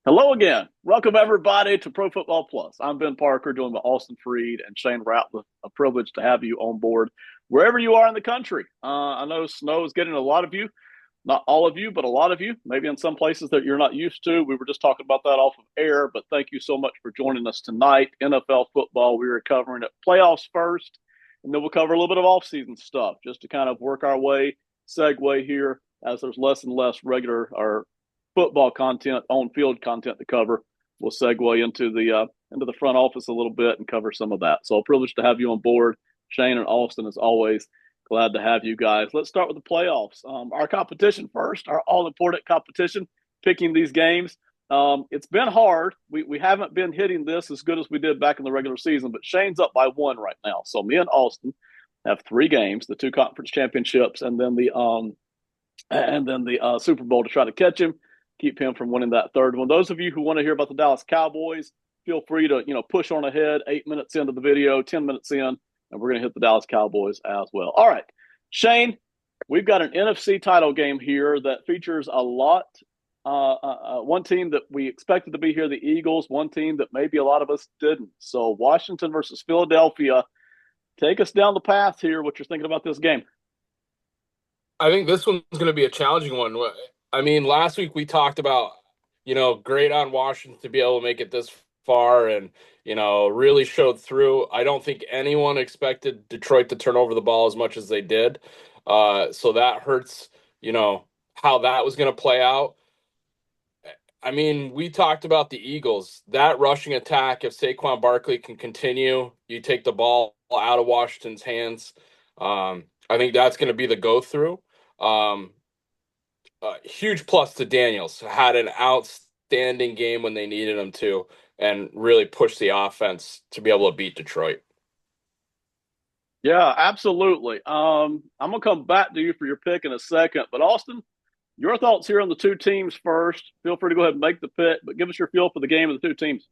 Hello again. Welcome everybody to Pro Football Plus. I'm Ben Parker, joined by Austin Freed and Shane Ratliff. A privilege to have you on board wherever you are in the country. I know snow is getting a lot of you, not all of you, but a lot of you. Maybe in some places that you're not used to. We were just talking about that off of air, but thank you so much for joining us tonight. NFL football, we are covering it playoffs first, and then we'll cover a little bit of offseason stuff just to kind of work our way, segue here as there's less and less regular or football content, on field content to cover. We'll segue into the front office a little bit and cover some of that. So a privilege to have you on board, Shane and Austin, as always. Glad to have you guys. Let's start with the playoffs. Our competition first, our all important competition, picking these games. It's been hard. We haven't been hitting this as good as we did back in the regular season, but Shane's up by one right now. So me and Austin have three games, the two conference championships, and then the Super Bowl to try to catch him, keep him from winning that third one. Those of you who want to hear about the Dallas Cowboys, feel free to push on ahead. 8 minutes into the video, 10 minutes in, and we're going to hit the Dallas Cowboys as well. All right, Shane, we've got an NFC title game here that features a lot. One team that we expected to be here, the Eagles. One team that maybe a lot of us didn't. So Washington versus Philadelphia. Take us down the path here. What you're thinking about this game? I think this one's going to be a challenging one. I mean, last week we talked about, great on Washington to be able to make it this far and, really showed through. I don't think anyone expected Detroit to turn over the ball as much as they did. So that hurts, how that was going to play out. I mean, we talked about the Eagles. That rushing attack, if Saquon Barkley can continue, you take the ball out of Washington's hands. I think that's going to be the go-through. Um, Huge plus to Daniels. Had an outstanding game when they needed him to, and really pushed the offense to be able to beat Detroit. Yeah, absolutely. I'm gonna come back to you for your pick in a second, but Austin, your thoughts here on the two teams first. Feel free to go ahead and make the pick, but give us your feel for the game of the two teams.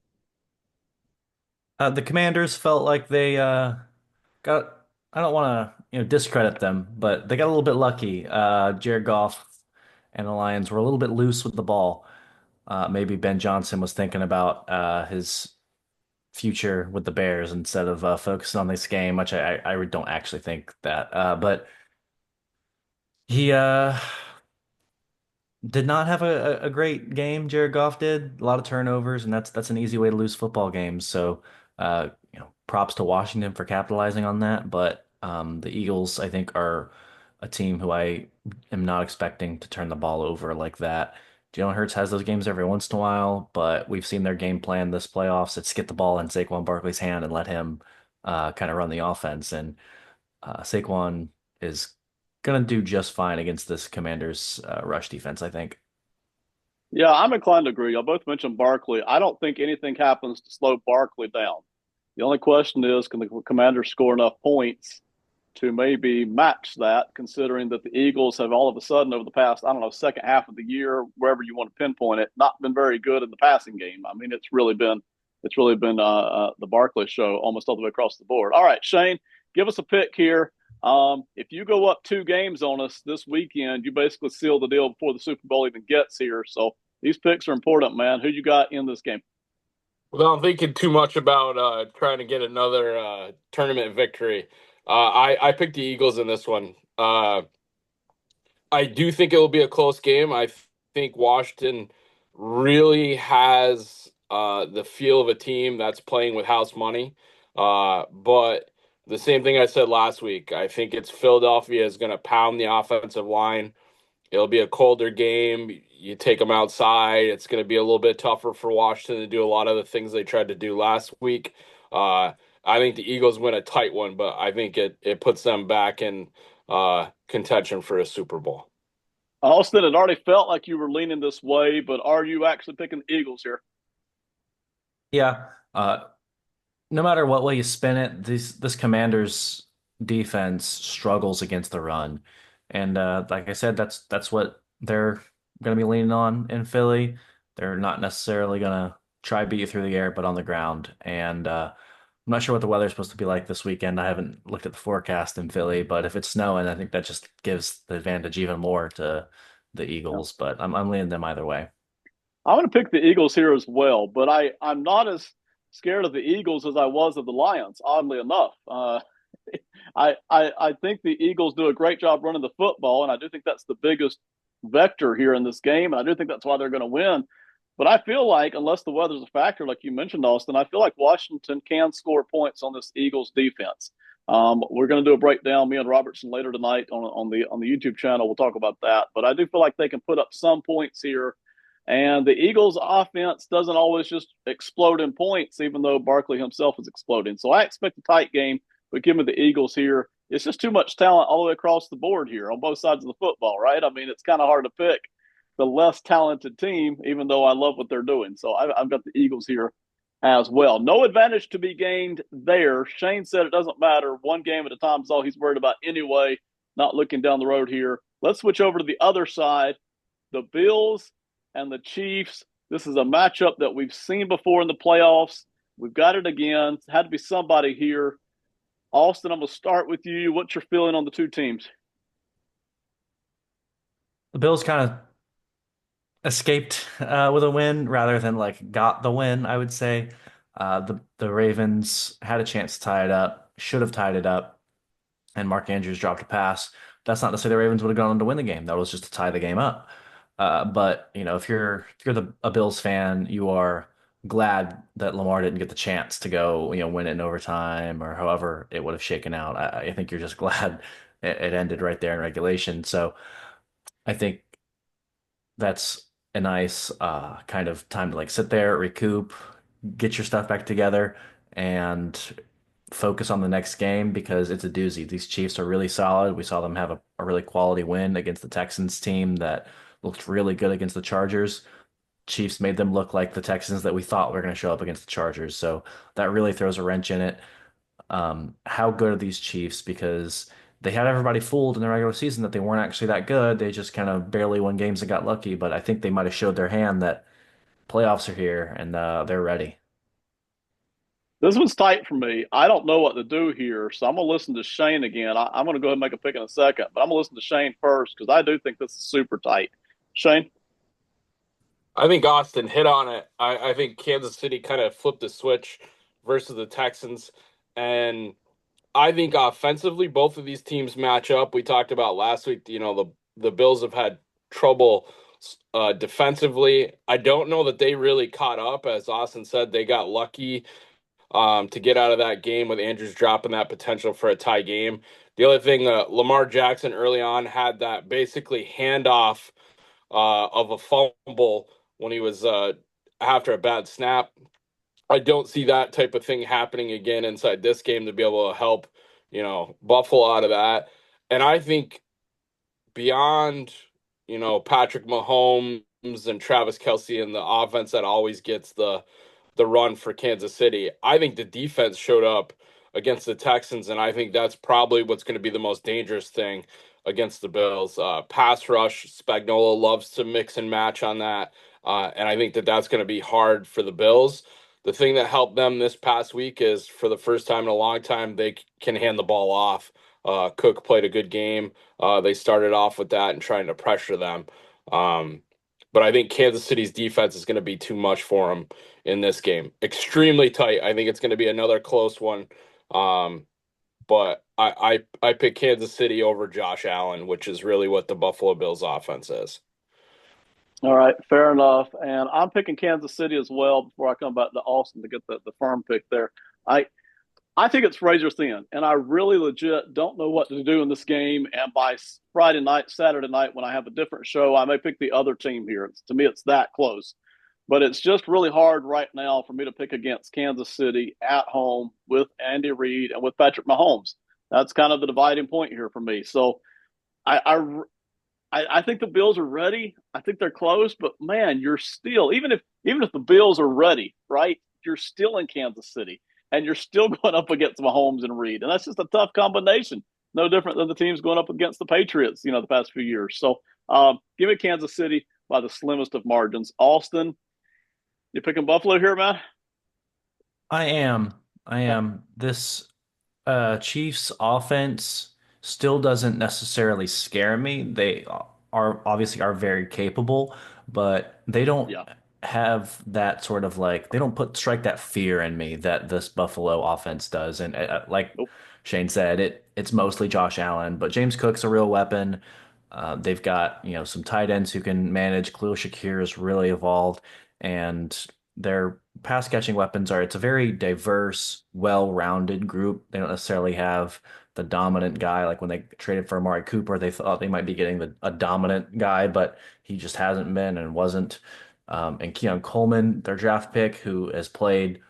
The Commanders felt like they got. I don't want to, discredit them, but they got a little bit lucky. Jared Goff and the Lions were a little bit loose with the ball. Maybe Ben Johnson was thinking about his future with the Bears instead of focusing on this game, which I don't actually think that. But he did not have a great game. Jared Goff did a lot of turnovers, and that's an easy way to lose football games. So, props to Washington for capitalizing on that. But the Eagles, I think, are a team who I am not expecting to turn the ball over like that. Jalen Hurts has those games every once in a while, but we've seen their game plan this playoffs. It's get the ball in Saquon Barkley's hand and let him kind of run the offense. And Saquon is gonna do just fine against this Commanders rush defense, I think. Yeah, I'm inclined to agree. Y'all both mentioned Barkley. I don't think anything happens to slow Barkley down. The only question is, can the Commanders score enough points to maybe match that, considering that the Eagles have all of a sudden over the past, I don't know, second half of the year, wherever you want to pinpoint it, not been very good in the passing game. I mean, it's really been the Barkley show almost all the way across the board. All right, Shane, give us a pick here. If you go up two games on us this weekend, you basically seal the deal before the Super Bowl even gets here. So these picks are important, man. Who you got in this game? Without thinking too much about trying to get another tournament victory, I picked the Eagles in this one. I do think it will be a close game. I think Washington really has the feel of a team that's playing with house money. But the same thing I said last week, I think it's Philadelphia is going to pound the offensive line. It'll be a colder game. You take them outside. It's going to be a little bit tougher for Washington to do a lot of the things they tried to do last week. I think the Eagles win a tight one, but I think it puts them back in contention for a Super Bowl. Austin, it already felt like you were leaning this way, but are you actually picking the Eagles here? Yeah. No matter what way you spin it, this Commanders defense struggles against the run. And like I said, that's what they're going to be leaning on in Philly. They're not necessarily going to try beat you through the air, but on the ground. And I'm not sure what the weather's supposed to be like this weekend. I haven't looked at the forecast in Philly, but if it's snowing, I think that just gives the advantage even more to the Yeah. Eagles. But I'm leaning them either way. I'm going to pick the Eagles here as well, but I'm not as scared of the Eagles as I was of the Lions. Oddly enough, I think the Eagles do a great job running the football, and I do think that's the biggest vector here in this game, and I do think that's why they're going to win. But I feel like, unless the weather's a factor, like you mentioned, Austin, I feel like Washington can score points on this Eagles defense. We're going to do a breakdown, me and Robertson, later tonight on the YouTube channel. We'll talk about that. But I do feel like they can put up some points here. And the Eagles' offense doesn't always just explode in points, even though Barkley himself is exploding. So I expect a tight game, but give me the Eagles here. It's just too much talent all the way across the board here on both sides of the football, right? I mean, it's kind of hard to pick the less talented team, even though I love what they're doing. So I've got the Eagles here as well. No advantage to be gained there. Shane said it doesn't matter. One game at a time is all he's worried about anyway, not looking down the road here. Let's switch over to the other side. The Bills and the Chiefs. This is a matchup that we've seen before in the playoffs. We've got it again. It had to be somebody here. Austin, I'm going to start with you. What's your feeling on the two teams? The Bills kind of escaped with a win rather than like got the win, I would say. The Ravens had a chance to tie it up, should have tied it up, and Mark Andrews dropped a pass. That's not to say the Ravens would have gone on to win the game. That was just to tie the game up. But you know, if you're a Bills fan, you are glad that Lamar didn't get the chance to go, win it in overtime or however it would have shaken out. I think you're just glad it ended right there in regulation. So I think that's a nice kind of time to like sit there, recoup, get your stuff back together, and focus on the next game because it's a doozy. These Chiefs are really solid. We saw them have a really quality win against the Texans team that looked really good against the Chargers. Chiefs made them look like the Texans that we thought were going to show up against the Chargers. So that really throws a wrench in it. How good are these Chiefs? Because they had everybody fooled in the regular season that they weren't actually that good. They just kind of barely won games and got lucky. But I think they might have showed their hand that playoffs are here and they're ready. This one's tight for me. I don't know what to do here, so I'm going to listen to Shane again. I'm going to go ahead and make a pick in a second, but I'm going to listen to Shane first because I do think this is super tight. Shane? I think Austin hit on it. I think Kansas City kind of flipped the switch versus the Texans. And I think offensively, both of these teams match up. We talked about last week, the Bills have had trouble defensively. I don't know that they really caught up. As Austin said, they got lucky to get out of that game with Andrews dropping that potential for a tie game. The other thing, Lamar Jackson early on had that basically handoff of a fumble when he was after a bad snap. I don't see that type of thing happening again inside this game to be able to help, Buffalo out of that. And I think beyond, Patrick Mahomes and Travis Kelce and the offense that always gets the run for Kansas City, I think the defense showed up against the Texans, and I think that's probably what's going to be the most dangerous thing against the Bills. Pass rush, Spagnuolo loves to mix and match on that, and I think that that's going to be hard for the Bills. The thing that helped them this past week is for the first time in a long time, they can hand the ball off. Cook played a good game. They started off with that and trying to pressure them. But I think Kansas City's defense is going to be too much for them in this game. Extremely tight. I think it's going to be another close one. But I pick Kansas City over Josh Allen, which is really what the Buffalo Bills offense is. All right, fair enough. And I'm picking Kansas City as well before I come back to Austin to get the firm pick there. I I think it's razor thin, and I really legit don't know what to do in this game. And by Friday night, Saturday night, when I have a different show, I may pick the other team here. To me, it's that close. But it's just really hard right now for me to pick against Kansas City at home with Andy Reid and with Patrick Mahomes. That's kind of the dividing point here for me. So I, I think the Bills are ready. I think they're close, but man, you're still even if the Bills are ready, right? You're still in Kansas City, and you're still going up against Mahomes and Reed, and that's just a tough combination. No different than the teams going up against the Patriots, the past few years. So give me Kansas City by the slimmest of margins. Austin, you picking Buffalo here, man? I am. I am. This Chiefs offense still doesn't necessarily scare me. They are obviously are very capable, but they don't Yeah. have that sort of like they don't put strike that fear in me that this Buffalo offense does. And like Nope. Shane said, it's mostly Josh Allen, but James Cook's a real weapon. They've got some tight ends who can manage. Khalil Shakir is really evolved, and their pass catching weapons are. It's a very diverse, well-rounded group. They don't necessarily have the dominant guy. Like when they traded for Amari Cooper, they thought they might be getting a dominant guy, but he just hasn't been and wasn't. And Keon Coleman, their draft pick, who has played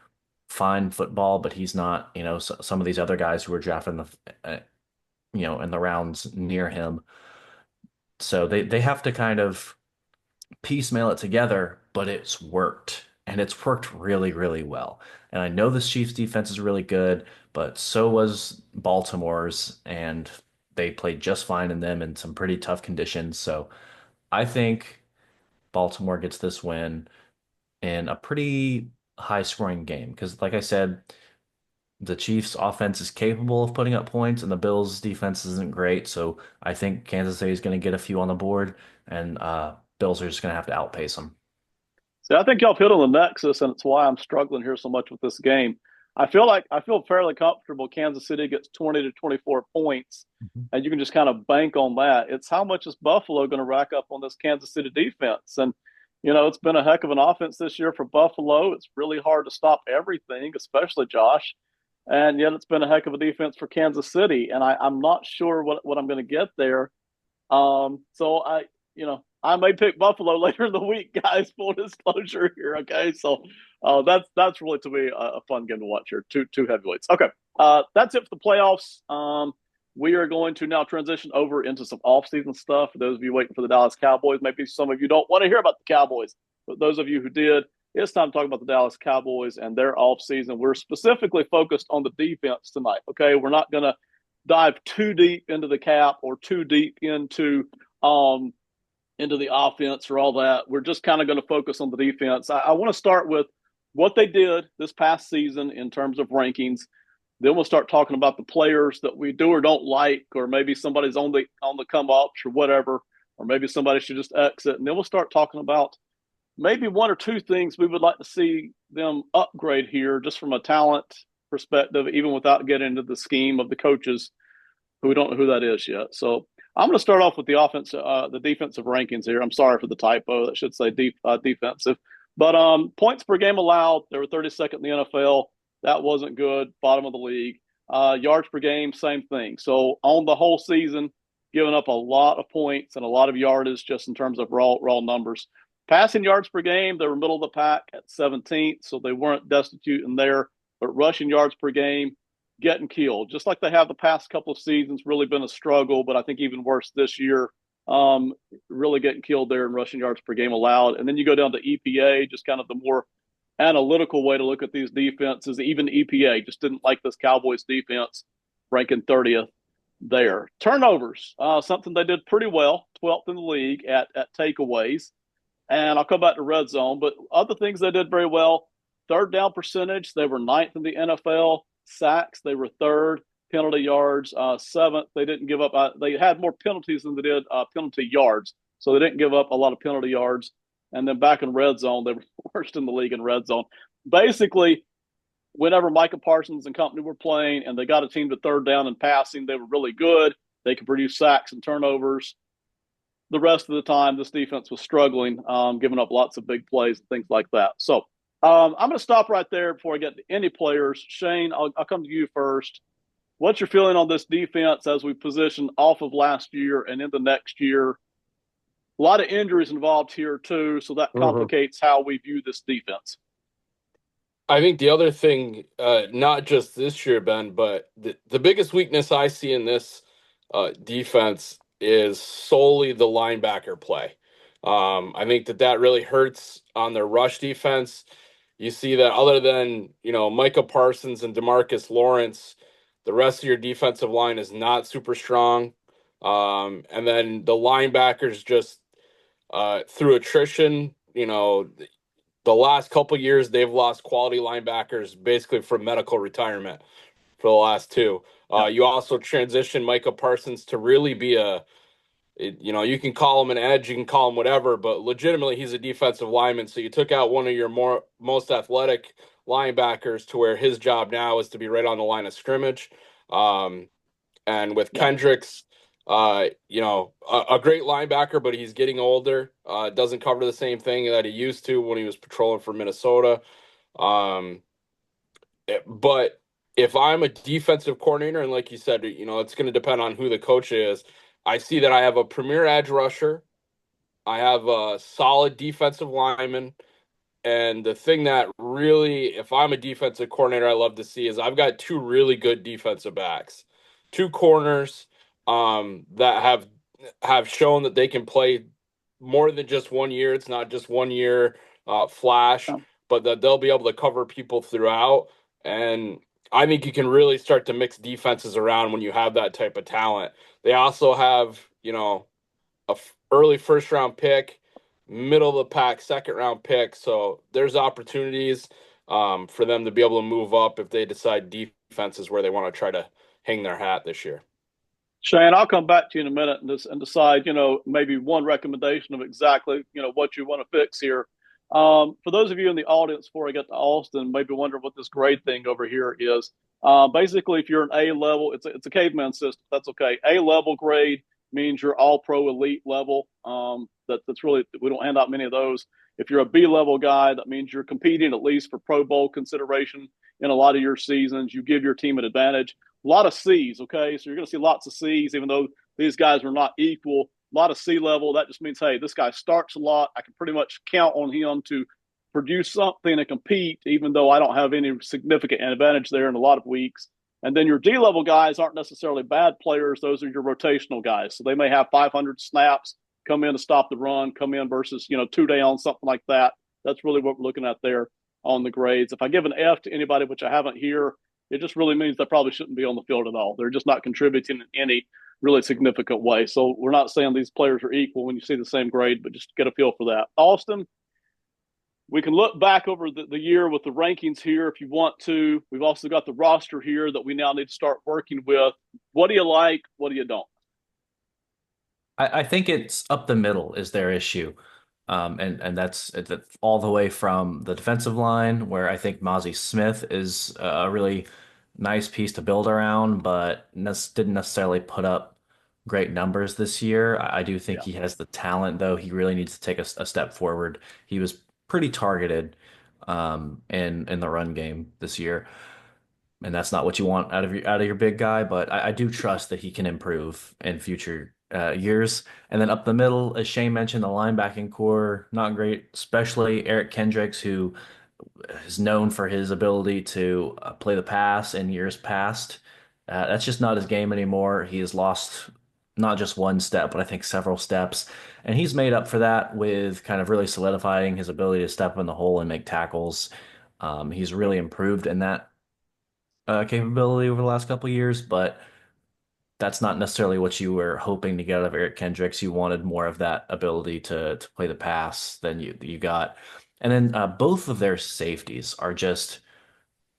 fine football, but he's not, some of these other guys who were drafted in the rounds near him. So they have to kind of piecemeal it together, but it's worked. And it's worked really, really well. And I know this Chiefs defense is really good, but so was Baltimore's, and they played just fine in them in some pretty tough conditions. So I think Baltimore gets this win in a pretty high scoring game because, like I said, the Chiefs' offense is capable of putting up points, and the Bills' defense isn't great. So I think Kansas City is going to get a few on the board, and Bills are just going to have to outpace them. See, I think y'all hit on the nexus, and it's why I'm struggling here so much with this game. I feel fairly comfortable. Kansas City gets 20 to 24 points, Mhm. and you can just kind of bank on that. It's how much is Buffalo going to rack up on this Kansas City defense? And it's been a heck of an offense this year for Buffalo. It's really hard to stop everything, especially Josh. And yet it's been a heck of a defense for Kansas City. And I'm not sure what I'm going to get there. So I may pick Buffalo later in the week, guys. Full disclosure here, okay? So that's really to me a fun game to watch here. Two heavyweights. Okay, that's it for the playoffs. We are going to now transition over into some offseason stuff. For those of you waiting for the Dallas Cowboys, maybe some of you don't want to hear about the Cowboys, but those of you who did, it's time to talk about the Dallas Cowboys and their offseason. We're specifically focused on the defense tonight. Okay, we're not going to dive too deep into the cap or too deep into the offense or all that. We're just kind of going to focus on the defense. I want to start with what they did this past season in terms of rankings. Then we'll start talking about the players that we do or don't like, or maybe somebody's on the come ups or whatever, or maybe somebody should just exit. And then we'll start talking about maybe one or two things we would like to see them upgrade here, just from a talent perspective, even without getting into the scheme of the coaches, who we don't know who that is yet. So I'm going to start off with the defensive rankings here. I'm sorry for the typo. That should say defensive. But points per game allowed, they were 32nd in the NFL. That wasn't good. Bottom of the league. Yards per game, same thing. So on the whole season, giving up a lot of points and a lot of yardage just in terms of raw numbers. Passing yards per game, they were middle of the pack at 17th, so they weren't destitute in there. But rushing yards per game, getting killed, just like they have the past couple of seasons. Really been a struggle, but I think even worse this year. Really getting killed there in rushing yards per game allowed. And then you go down to EPA, just kind of the more analytical way to look at these defenses. Even EPA just didn't like this Cowboys defense, ranking 30th there. Turnovers, something they did pretty well, 12th in the league at takeaways. And I'll come back to red zone, but other things they did very well. Third down percentage, they were ninth in the NFL. Sacks, they were third. Penalty yards, seventh. They didn't give up. They had more penalties than they did penalty yards, so they didn't give up a lot of penalty yards. And then back in red zone, they were worst in the league in red zone. Basically, whenever Micah Parsons and company were playing and they got a team to third down and passing, they were really good. They could produce sacks and turnovers. The rest of the time, this defense was struggling, giving up lots of big plays and things like that. So I'm going to stop right there before I get to any players. Shane, I'll come to you first. What's your feeling on this defense as we position off of last year and into next year? A lot of injuries involved here, too, so that complicates how we view this defense. I think the other thing, not just this year, Ben, but the biggest weakness I see in this defense is solely the linebacker play. I think that really hurts on their rush defense. You see that other than, Micah Parsons and DeMarcus Lawrence, the rest of your defensive line is not super strong. And then the linebackers just through attrition, the last couple years they've lost quality linebackers basically for medical retirement for the last two. You also transition Micah Parsons to really be a You can call him an edge, you can call him whatever, but legitimately he's a defensive lineman. So you took out one of your most athletic linebackers to where his job now is to be right on the line of scrimmage. Um, and with Yeah. Kendricks, a great linebacker, but he's getting older. Doesn't cover the same thing that he used to when he was patrolling for Minnesota. Um, but if I'm a defensive coordinator, and like you said, it's going to depend on who the coach is. I see that I have a premier edge rusher. I have a solid defensive lineman. And the thing that really, if I'm a defensive coordinator, I love to see is I've got two really good defensive backs, two corners that have shown that they can play more than just 1 year. It's not just 1 year flash, Yeah. but that they'll be able to cover people throughout. And I think you can really start to mix defenses around when you have that type of talent. They also have, early first round pick, middle of the pack second round pick. So there's opportunities for them to be able to move up if they decide defense is where they want to try to hang their hat this year. Shane, I'll come back to you in a minute and decide, maybe one recommendation of exactly, what you want to fix here. For those of you in the audience, before I get to Austin, maybe wonder what this grade thing over here is. Basically, if you're an A level, it's a caveman system. That's okay. A level grade means you're all pro elite level. That's really, we don't hand out many of those. If you're a B level guy, that means you're competing at least for Pro Bowl consideration in a lot of your seasons. You give your team an advantage. A lot of C's, okay? So you're going to see lots of C's, even though these guys are not equal. A lot of C level. That just means, hey, this guy starts a lot. I can pretty much count on him to produce something and compete, even though I don't have any significant advantage there in a lot of weeks. And then your D level guys aren't necessarily bad players. Those are your rotational guys. So they may have 500 snaps, come in to stop the run, come in versus, 2 down, something like that. That's really what we're looking at there on the grades. If I give an F to anybody, which I haven't here, it just really means they probably shouldn't be on the field at all. They're just not contributing in any really significant way. So we're not saying these players are equal when you see the same grade, but just get a feel for that. Austin, we can look back over the year with the rankings here if you want to. We've also got the roster here that we now need to start working with. What do you like? What do you don't? I think it's up the middle is their issue. And that's all the way from the defensive line, where I think Mozzie Smith is a really nice piece to build around, but didn't necessarily put up great numbers this year. I do think Yeah. he has the talent, though. He really needs to take a step forward. He was pretty targeted in the run game this year, and that's not what you want out of your big guy. But I do trust that he can improve in future years. And then up the middle, as Shane mentioned, the linebacking core not great, especially Eric Kendricks, who is known for his ability to play the pass in years past. That's just not his game anymore. He has lost not just one step, but I think several steps. And he's made up for that with kind of really solidifying his ability to step in the hole and make tackles. He's really improved in that capability over the last couple of years, but that's not necessarily what you were hoping to get out of Eric Kendricks. You wanted more of that ability to play the pass than you got. And then both of their safeties are just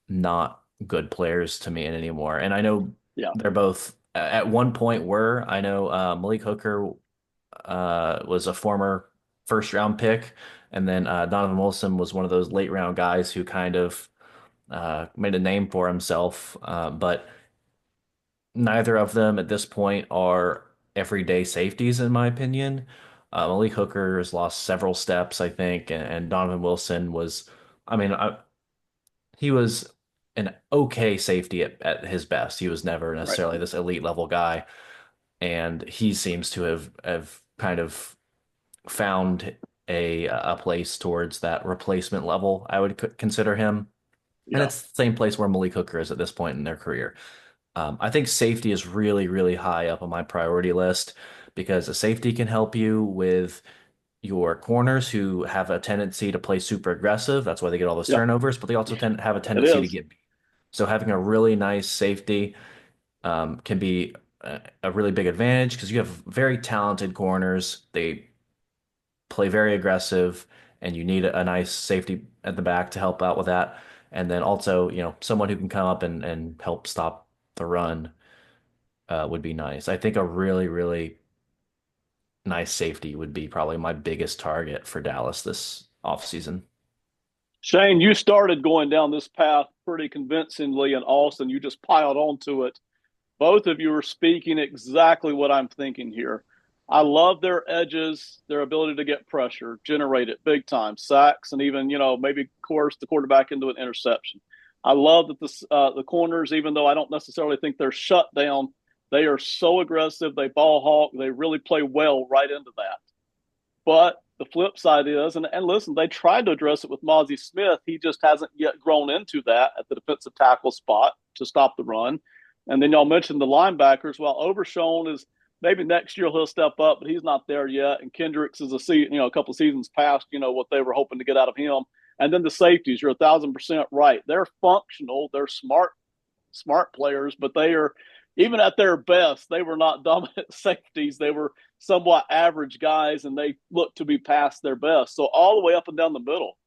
not good players to me anymore. And I know Yeah. they're both at one point were. I know Malik Hooker was a former first round pick, and then Donovan Wilson was one of those late round guys who kind of made a name for himself. But neither of them at this point are everyday safeties, in my opinion. Malik Hooker has lost several steps, I think, and Donovan Wilson was, I mean, he was an okay safety at his best. He was never Right. necessarily this elite level guy, and he seems to have kind of found a place towards that replacement level. I would consider him, and Yeah. it's the same place where Malik Hooker is at this point in their career. I think safety is really, really high up on my priority list because a safety can help you with your corners who have a tendency to play super aggressive. That's why they get all those Yeah. turnovers, but they also have a It tendency to is. get beat. So having a really nice safety can be a really big advantage because you have very talented corners. They play very aggressive, and you need a nice safety at the back to help out with that. And then also, someone who can come up and help stop the run would be nice. I think a really, really nice safety would be probably my biggest target for Dallas this offseason. Shane, you started going down this path pretty convincingly in Austin. You just piled onto it. Both of you are speaking exactly what I'm thinking here. I love their edges, their ability to get pressure, generate it big time, sacks, and even maybe coerce the quarterback into an interception. I love that the corners, even though I don't necessarily think they're shut down, they are so aggressive. They ball hawk. They really play well right into that. But the flip side is, and listen, they tried to address it with Mozzie Smith. He just hasn't yet grown into that at the defensive tackle spot to stop the run. And then y'all mentioned the linebackers. Well, Overshown is maybe next year he'll step up, but he's not there yet. And Kendricks is a couple of seasons past, what they were hoping to get out of him. And then the safeties, you're 1,000% right. They're functional. They're smart players, but they are, even at their best, they were not dominant safeties. They were somewhat average guys, and they look to be past their best. So all the way up and down the middle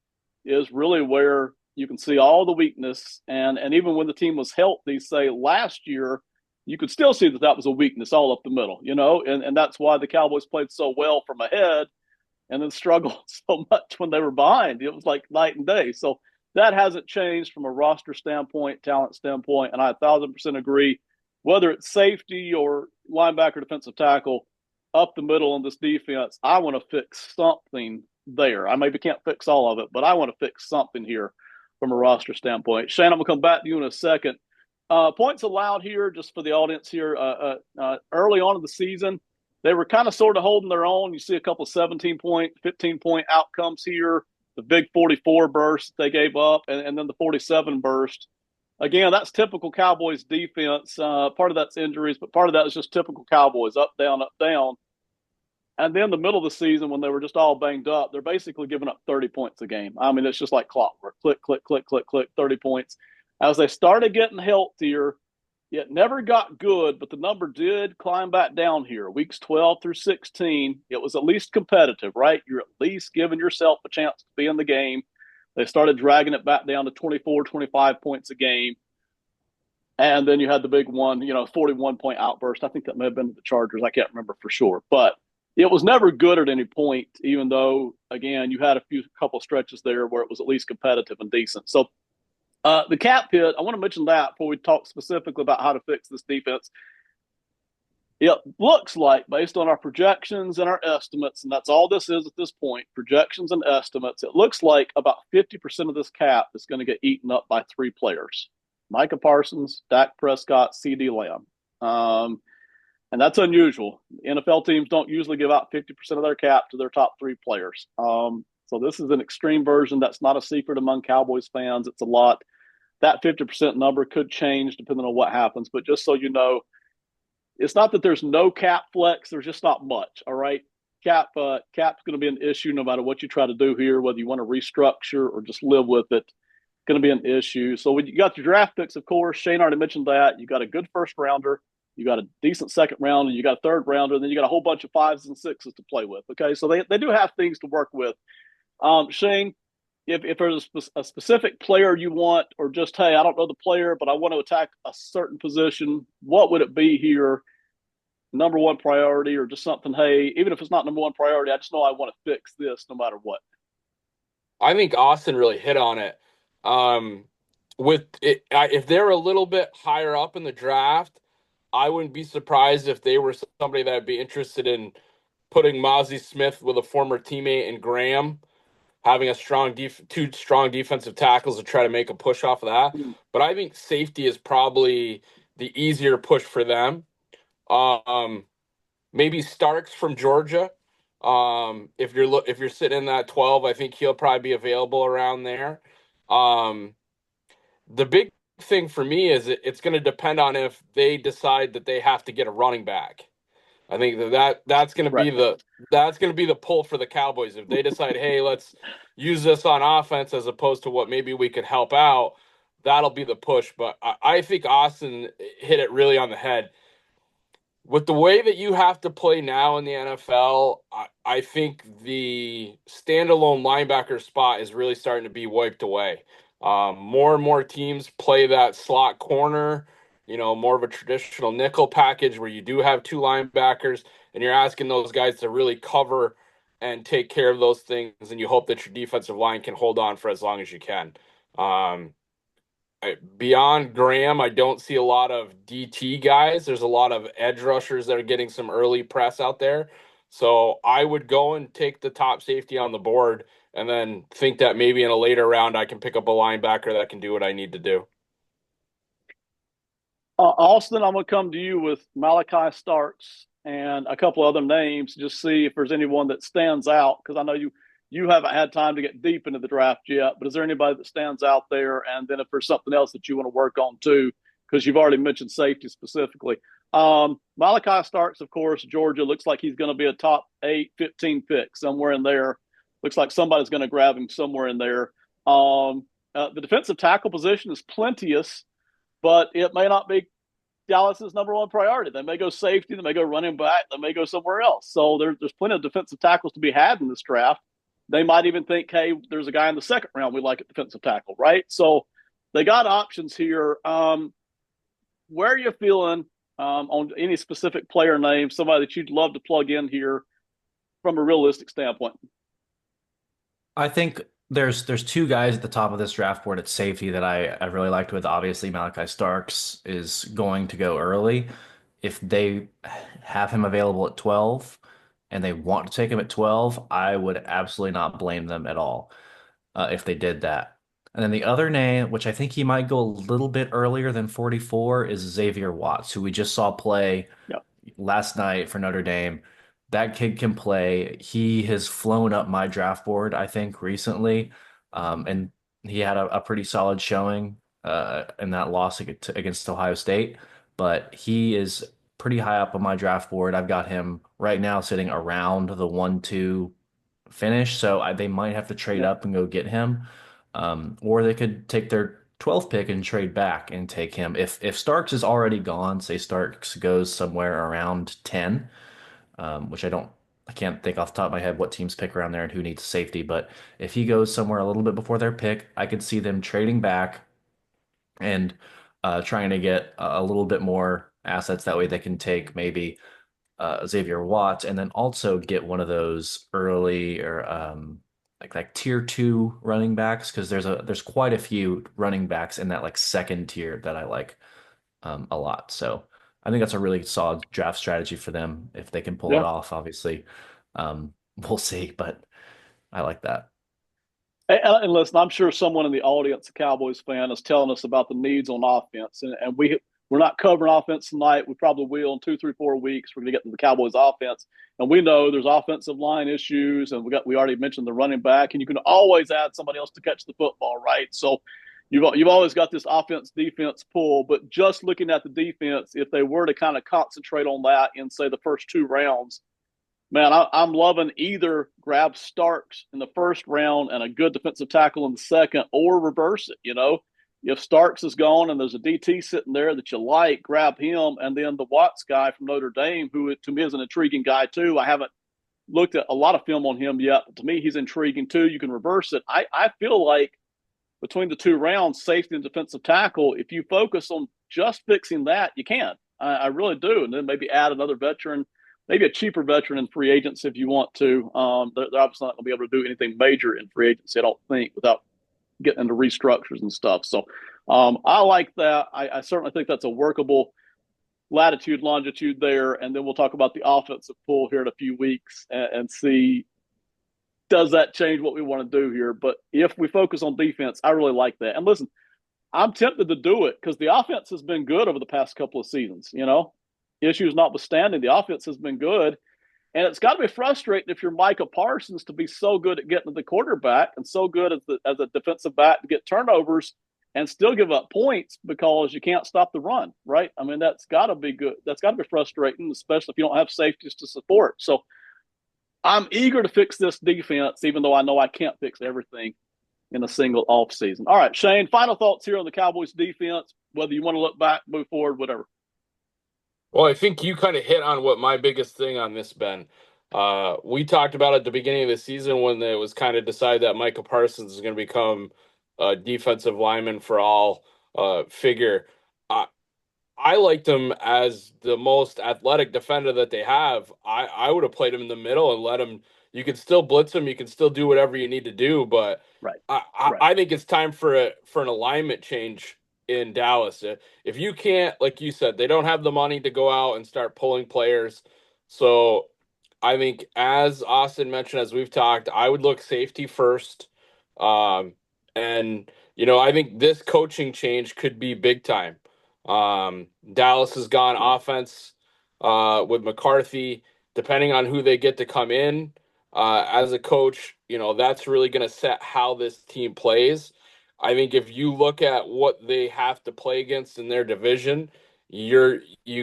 is really where you can see all the weakness. And even when the team was healthy, say last year, you could still see that was a weakness all up the middle, and that's why the Cowboys played so well from ahead and then struggled so much when they were behind. It was like night and day. So that hasn't changed from a roster standpoint, talent standpoint, and I 1,000% agree. Whether it's safety or linebacker, defensive tackle, up the middle in this defense, I want to fix something there. I maybe can't fix all of it, but I want to fix something here from a roster standpoint. Shane, I'm going to come back to you in a second. Points allowed here, just for the audience here, early on in the season, they were kind of sort of holding their own. You see a couple 17-point, 15-point outcomes here, the big 44 burst they gave up, and then the 47 burst. Again, that's typical Cowboys defense. Part of that's injuries, but part of that is just typical Cowboys, up, down, up, down. And then the middle of the season, when they were just all banged up, they're basically giving up 30 points a game. I mean, it's just like clockwork. Click, click, click, click, click, 30 points. As they started getting healthier, it never got good, but the number did climb back down here. Weeks 12 through 16, it was at least competitive, right? You're at least giving yourself a chance to be in the game. They started dragging it back down to 24, 25 points a game. And then you had the big one, 41-point outburst. I think that may have been the Chargers. I can't remember for sure. But it was never good at any point, even though, again, you had a couple stretches there where it was at least competitive and decent. So the cap hit, I want to mention that before we talk specifically about how to fix this defense. It looks like, based on our projections and our estimates, and that's all this is at this point, projections and estimates, it looks like about 50% of this cap is going to get eaten up by three players: Micah Parsons, Dak Prescott, CeeDee Lamb. And that's unusual. NFL teams don't usually give out 50% of their cap to their top three players. So this is an extreme version. That's not a secret among Cowboys fans. It's a lot. That 50% number could change depending on what happens. But just so you know, it's not that there's no cap flex. There's just not much, all right? Cap's going to be an issue no matter what you try to do here, whether you want to restructure or just live with it. Going to be an issue. So when you got your draft picks, of course, Shane already mentioned that. You got a good first rounder. You got a decent second rounder. You got a third rounder. And then you got a whole bunch of 5s and 6s to play with, okay? So they do have things to work with. Shane, if there's a specific player you want, or just, hey, I don't know the player, but I want to attack a certain position, what would it be here? Number one priority, or just something, hey, even if it's not number one priority, I just know I want to fix this no matter what. I think Austin really hit on it. With it, if they're a little bit higher up in the draft, I wouldn't be surprised if they were somebody that would be interested in putting Mozzie Smith with a former teammate and Graham, having a two strong defensive tackles to try to make a push off of that. But I think safety is probably the easier push for them. Maybe Starks from Georgia. If you're sitting in that 12, I think he'll probably be available around there. The big thing for me is it's going to depend on if they decide that they have to get a running back. I think that's going to be the pull for the Cowboys. If they decide, hey, let's use this on offense as opposed to what maybe we could help out, that'll be the push. But I think Austin hit it really on the head. With the way that you have to play now in the NFL, I think the standalone linebacker spot is really starting to be wiped away. More and more teams play that slot corner, more of a traditional nickel package where you do have two linebackers. and you're asking those guys to really cover and take care of those things, and you hope that your defensive line can hold on for as long as you can. Um, Beyond Graham, I don't see a lot of DT guys. There's a lot of edge rushers that are getting some early press out there. So I would go and take the top safety on the board and then think that maybe in a later round I can pick up a linebacker that can do what I need to do. Austin, I'm going to come to you with Malachi Starks and a couple other names, just see if there's anyone that stands out, because I know you haven't had time to get deep into the draft yet, but is there anybody that stands out there? And then if there's something else that you want to work on too, because you've already mentioned safety specifically. Malachi Starks, of course, Georgia, looks like he's going to be a top 8, 15 pick, somewhere in there. Looks like somebody's going to grab him somewhere in there. The defensive tackle position is plenteous, but it may not be Dallas's number one priority. They may go safety, they may go running back, they may go somewhere else. So there's plenty of defensive tackles to be had in this draft. They might even think, hey, there's a guy in the second round we like at defensive tackle, right? So they got options here. Where are you feeling on any specific player name, somebody that you'd love to plug in here from a realistic standpoint? I think there's two guys at the top of this draft board at safety that I really liked with. Obviously, Malachi Starks is going to go early. If they have him available at 12 and they want to take him at 12, I would absolutely not blame them at all if they did that. And then the other name, which I think he might go a little bit earlier than 44, is Xavier Watts, who we just saw play Yeah. last night for Notre Dame. That kid can play. He has flown up my draft board, I think, recently. And he had a pretty solid showing in that loss against Ohio State. But he is pretty high up on my draft board. I've got him right now sitting around the 1-2 finish. So they might have to trade Yeah. up and go get him. Or they could take their 12th pick and trade back and take him. If Starks is already gone, say Starks goes somewhere around 10, which I can't think off the top of my head what teams pick around there and who needs safety. But if he goes somewhere a little bit before their pick, I could see them trading back and trying to get a little bit more assets. That way they can take maybe Xavier Watts and then also get one of those early or like tier 2 running backs, because there's quite a few running backs in that like second tier that I like a lot. So I think that's a really solid draft strategy for them if they can pull it Yeah. off. Obviously, we'll see, but I like that. And listen, I'm sure someone in the audience, a Cowboys fan, is telling us about the needs on offense, and we're not covering offense tonight. We probably will in 2, 3, 4 weeks. We're going to get to the Cowboys offense, and we know there's offensive line issues, and we already mentioned the running back, and you can always add somebody else to catch the football, right? So you've always got this offense defense pull, but just looking at the defense, if they were to kind of concentrate on that in say the first 2 rounds, man, I'm loving either grab Starks in the first round and a good defensive tackle in the second, or reverse it. If Starks is gone and there's a DT sitting there that you like, grab him, and then the Watts guy from Notre Dame, who to me is an intriguing guy too. I haven't looked at a lot of film on him yet, but to me he's intriguing too. You can reverse it. I feel like between the 2 rounds, safety and defensive tackle, if you focus on just fixing that, you can. I really do, and then maybe add another veteran, maybe a cheaper veteran in free agency if you want to. They're obviously not going to be able to do anything major in free agency, I don't think, without getting into restructures and stuff. So I like that. I certainly think that's a workable latitude, longitude there. And then we'll talk about the offensive pool here in a few weeks and see, does that change what we want to do here? But if we focus on defense, I really like that. And listen, I'm tempted to do it because the offense has been good over the past couple of seasons. Issues notwithstanding, the offense has been good. And it's got to be frustrating if you're Micah Parsons to be so good at getting to the quarterback and so good as a defensive back to get turnovers and still give up points because you can't stop the run, right? I mean, that's got to be good. That's got to be frustrating, especially if you don't have safeties to support. So I'm eager to fix this defense, even though I know I can't fix everything in a single offseason. All right, Shane, final thoughts here on the Cowboys defense, whether you want to look back, move forward, whatever. Well, I think you kind of hit on what my biggest thing on this, Ben. We talked about at the beginning of the season when it was kind of decided that Micah Parsons is going to become a defensive lineman for all figure. I liked him as the most athletic defender that they have. I would have played him in the middle and let him. You can still blitz him. You can still do whatever you need to do. But Right. I, Right. I think it's time for an alignment change in Dallas. If you can't, like you said, they don't have the money to go out and start pulling players. So I think, as Austin mentioned, as we've talked, I would look safety first. And I think this coaching change could be big time. Dallas has gone offense with McCarthy. Depending on who they get to come in as a coach, that's really going to set how this team plays. I think if you look at what they have to play against in their division, you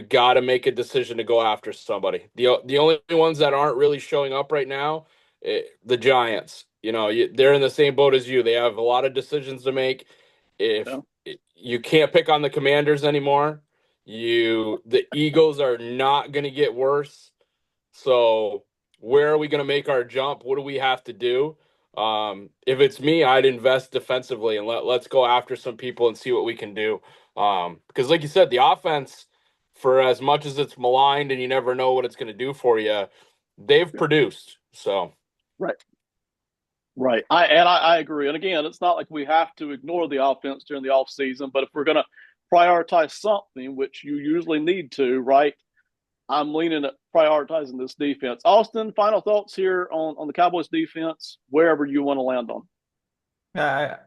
got to make a decision to go after somebody. The only ones that aren't really showing up right now, the Giants. They're in the same boat as you. They have a lot of decisions to make. If Yeah. you can't pick on the Commanders anymore, the Eagles are not going to get worse. So where are we going to make our jump? What do we have to do? If it's me, I'd invest defensively and let's go after some people and see what we can do. Because like you said, the offense, for as much as it's maligned and you never know what it's going to do for you, they've Yeah. produced. So Right. Right. I agree. And again, it's not like we have to ignore the offense during the offseason, but if we're going to prioritize something, which you usually need to, right? I'm leaning at prioritizing this defense. Austin, final thoughts here on the Cowboys defense, wherever you want to land on. Yeah,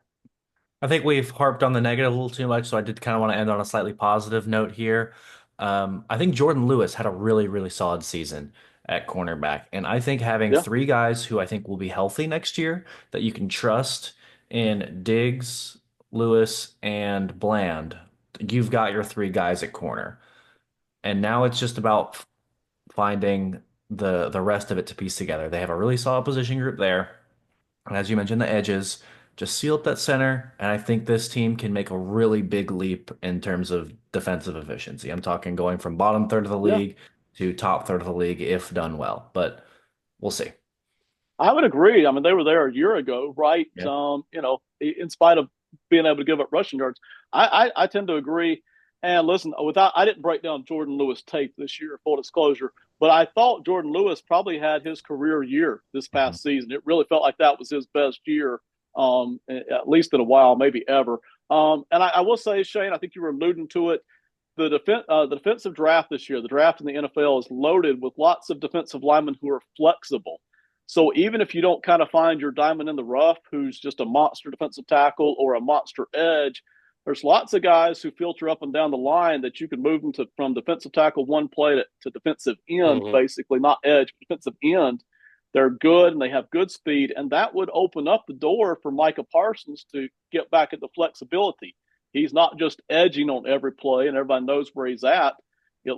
I think we've harped on the negative a little too much, so I did kind of want to end on a slightly positive note here. I think Jordan Lewis had a really, really solid season at cornerback, and I think having Yeah. three guys who I think will be healthy next year that you can trust in Diggs, Lewis, and Bland, you've got your three guys at corner. And now it's just about finding the rest of it to piece together. They have a really solid position group there. And as you mentioned, the edges, just seal up that center. And I think this team can make a really big leap in terms of defensive efficiency. I'm talking going from bottom third of the Yeah. league to top third of the league if done well. But we'll see. I would agree. I mean, they were there a year ago, right? Yeah. In spite of being able to give up rushing yards, I tend to agree. And listen, I didn't break down Jordan Lewis tape this year, full disclosure, but I thought Jordan Lewis probably had his career year this Mhm. past season. It really felt like that was his best year, at least in a while, maybe ever. And I will say, Shane, I think you were alluding to it. The defensive draft this year, the draft in the NFL is loaded with lots of defensive linemen who are flexible. So even if you don't kind of find your diamond in the rough, who's just a monster defensive tackle or a monster edge, there's lots of guys who filter up and down the line that you can move them from defensive tackle one play to defensive end, mhm. basically not edge, but defensive end. They're good and they have good speed, and that would open up the door for Micah Parsons to get back at the flexibility. He's not just edging on every play, and everybody knows where he's at. You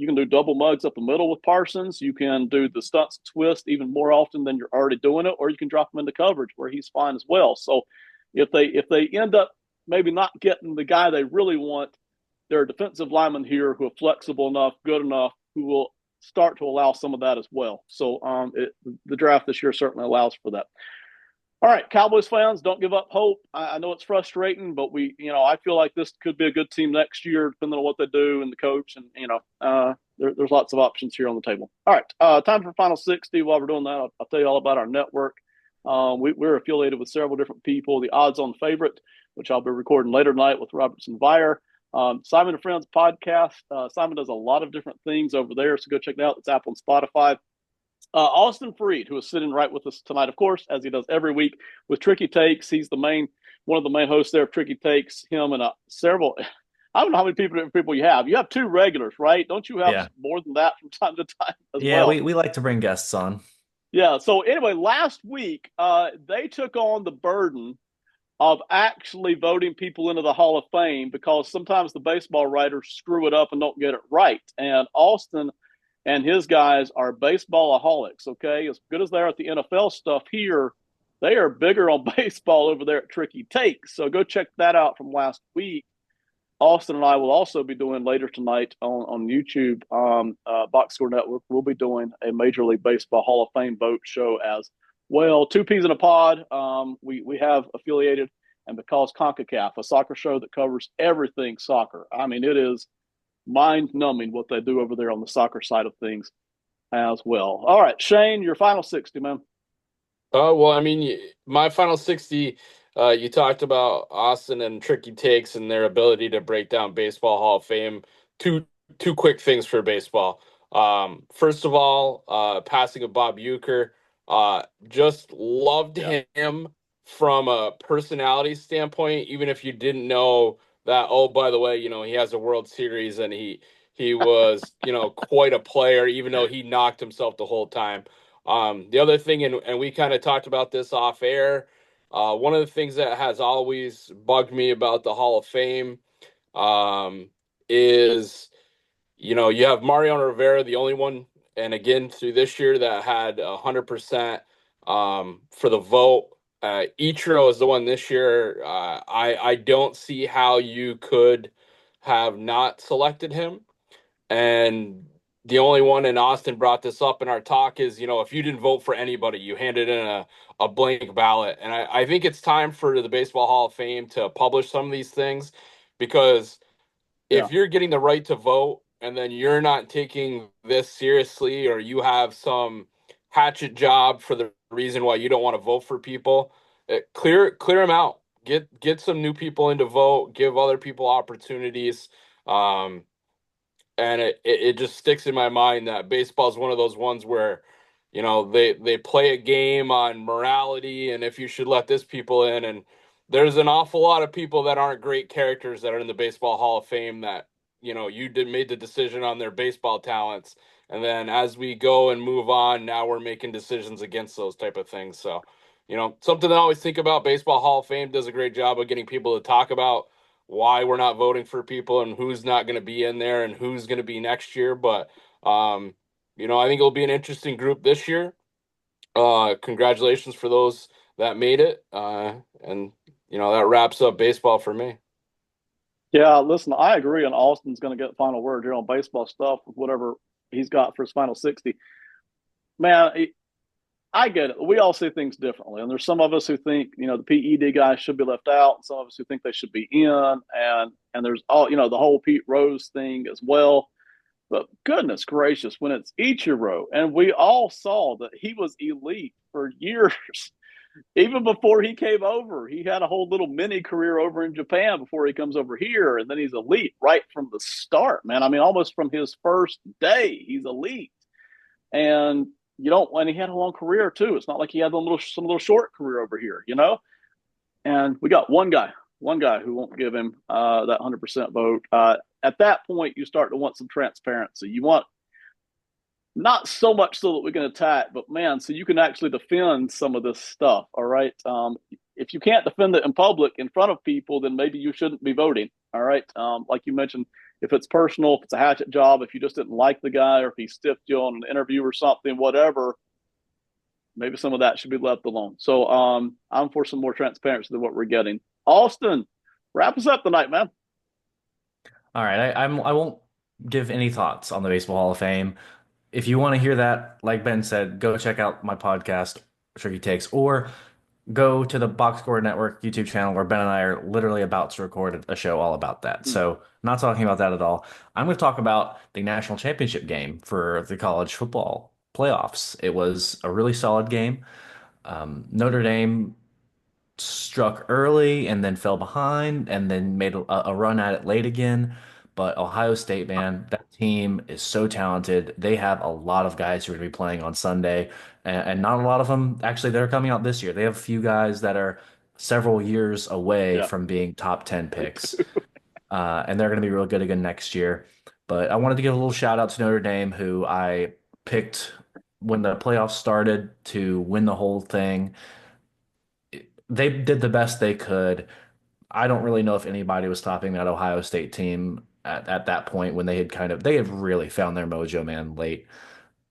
can do double mugs up the middle with Parsons. You can do the stunts twist even more often than you're already doing it, or you can drop him into coverage where he's fine as well. So if they end up maybe not getting the guy they really want, there are defensive linemen here who are flexible enough, good enough, who will start to allow some of that as well. So the draft this year certainly allows for that. All right, Cowboys fans, don't give up hope. I know it's frustrating, but I feel like this could be a good team next year, depending on what they do and the coach, and there's lots of options here on the table. All right, time for Final 60. While we're doing that, I'll tell you all about our network. We're affiliated with several different people. The Odds On Favorite, which I'll be recording later tonight with Robertson Vire. Simon and Friends podcast. Simon does a lot of different things over there, so go check it out. It's Apple and Spotify. Austin Freed, who is sitting right with us tonight, of course, as he does every week with Tricky Takes. He's one of the main hosts there of Tricky Takes. Him and several. I don't know how many people you have. You have two regulars, right? Don't you have Yeah. more than that from time to time as Yeah, well? we like to bring guests on. Yeah. So anyway, last week they took on the burden of actually voting people into the Hall of Fame because sometimes the baseball writers screw it up and don't get it right. And Austin and his guys are baseballaholics, okay? As good as they are at the NFL stuff here, they are bigger on baseball over there at Tricky Takes. So go check that out from last week. Austin and I will also be doing later tonight on YouTube, Box Score Network. We'll be doing a Major League Baseball Hall of Fame vote show as well. Two peas in a pod. We have affiliated, and because CONCACAF, a soccer show that covers everything soccer. I mean, it is mind numbing what they do over there on the soccer side of things as well. All right, Shane, your final 60, man. Oh, well, I mean, my final 60, you talked about Austin and Tricky Takes and their ability to break down Baseball Hall of Fame. Two two quick things for baseball. First of all, passing of Bob Uecker. Just loved Yeah. him from a personality standpoint, even if you didn't know that, oh, by the way, he has a World Series and he was, quite a player, even though he knocked himself the whole time. The other thing, and we kind of talked about this off air, one of the things that has always bugged me about the Hall of Fame um, is, you have Mariano Rivera, the only one, and again through this year that had 100% for the vote. Ichiro is the one this year. I don't see how you could have not selected him. And the only one, and Austin brought this up in our talk, is, if you didn't vote for anybody, you handed in a blank ballot. And I think it's time for the Baseball Hall of Fame to publish some of these things, because Yeah. if you're getting the right to vote and then you're not taking this seriously, or you have some hatchet job for the reason why you don't want to vote for people, clear them out. Get some new people in to vote. Give other people opportunities. Um, and it just sticks in my mind that baseball is one of those ones where they play a game on morality and if you should let this people in, and there's an awful lot of people that aren't great characters that are in the Baseball Hall of Fame that you did made the decision on their baseball talents, and then as we go and move on, now we're making decisions against those type of things. So something to always think about. Baseball Hall of Fame does a great job of getting people to talk about why we're not voting for people and who's not going to be in there and who's going to be next year. But I think it'll be an interesting group this year. Congratulations for those that made it. And that wraps up baseball for me. Yeah, listen, I agree, and Austin's going to get the final word here on baseball stuff with whatever he's got for his final 60. Man, I get it. We all see things differently, and there's some of us who think the PED guys should be left out, and some of us who think they should be in, and there's all the whole Pete Rose thing as well. But goodness gracious, when it's Ichiro, and we all saw that he was elite for years, even before he came over, he had a whole little mini career over in Japan before he comes over here, and then he's elite right from the start, man. I mean, almost from his first day, he's elite. And and he had a long career too. It's not like he had some little short career over here. And we got one guy who won't give him that 100% vote. At that point, you start to want some transparency. You want not so much so that we can attack, but man, so you can actually defend some of this stuff. All right. If you can't defend it in public in front of people, then maybe you shouldn't be voting. All right. Like you mentioned, if it's personal, if it's a hatchet job, if you just didn't like the guy, or if he stiffed you on an interview or something, whatever, maybe some of that should be left alone. So I'm for some more transparency than what we're getting. Austin, wrap us up tonight, man. All right, I won't give any thoughts on the Baseball Hall of Fame. If you want to hear that, like Ben said, go check out my podcast, Tricky Takes, or go to the Box Score Network YouTube channel where Ben and I are literally about to record a show all about that. Hmm. So, not talking about that at all. I'm going to talk about the national championship game for the college football playoffs. It was a really solid game. Notre Dame struck early and then fell behind and then made a run at it late again. But Ohio State, man, that team is so talented. They have a lot of guys who are going to be playing on Sunday, and not a lot of them actually that are coming out this year. They have a few guys that are several years away Yeah. from being top 10 picks, and they're going to be real good again next year. But I wanted to give a little shout out to Notre Dame, who I picked when the playoffs started to win the whole thing. They did the best they could. I don't really know if anybody was stopping that Ohio State team at that point when they had really found their mojo, man, late.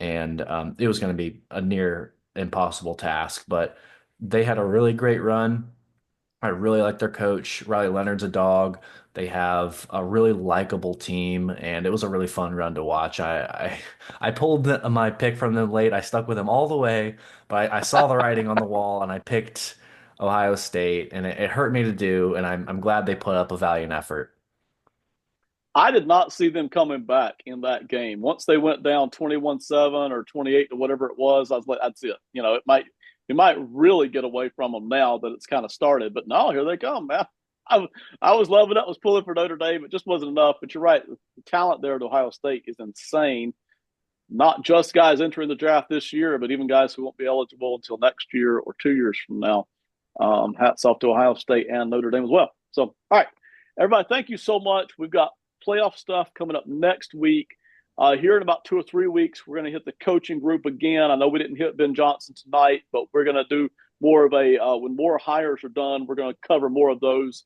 And it was going to be a near impossible task, but they had a really great run. I really like their coach. Riley Leonard's a dog. They have a really likable team, and it was a really fun run to watch. I pulled my pick from them late. I stuck with them all the way, but I saw the writing on the wall, and I picked Ohio State, and it hurt me to do. And I'm glad they put up a valiant effort. I did not see them coming back in that game. Once they went down 21-7 or 28 to whatever it was, I was like, that's it. You know, it might really get away from them now that it's kind of started. But no, here they come, man. I was loving it. I was pulling for Notre Dame. It just wasn't enough. But you're right. The talent there at Ohio State is insane. Not just guys entering the draft this year, but even guys who won't be eligible until next year or 2 years from now. Hats off to Ohio State and Notre Dame as well. So, all right, everybody, thank you so much. We've got playoff stuff coming up next week. Here in about 2 or 3 weeks, we're going to hit the coaching group again. I know we didn't hit Ben Johnson tonight, but we're going to do more of a when more hires are done, we're going to cover more of those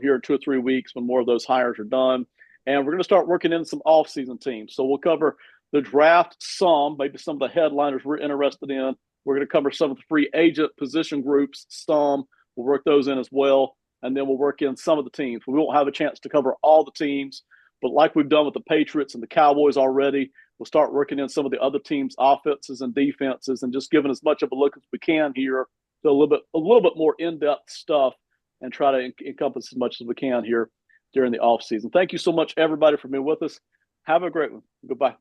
here in 2 or 3 weeks when more of those hires are done. And we're going to start working in some offseason teams. So we'll cover the draft some, maybe some of the headliners we're interested in. We're going to cover some of the free agent position groups, some. We'll work those in as well. And then we'll work in some of the teams. We won't have a chance to cover all the teams, but like we've done with the Patriots and the Cowboys already, we'll start working in some of the other teams' offenses and defenses and just giving as much of a look as we can here to a little bit more in-depth stuff and try to encompass as much as we can here during the offseason. Thank you so much, everybody, for being with us. Have a great one. Goodbye.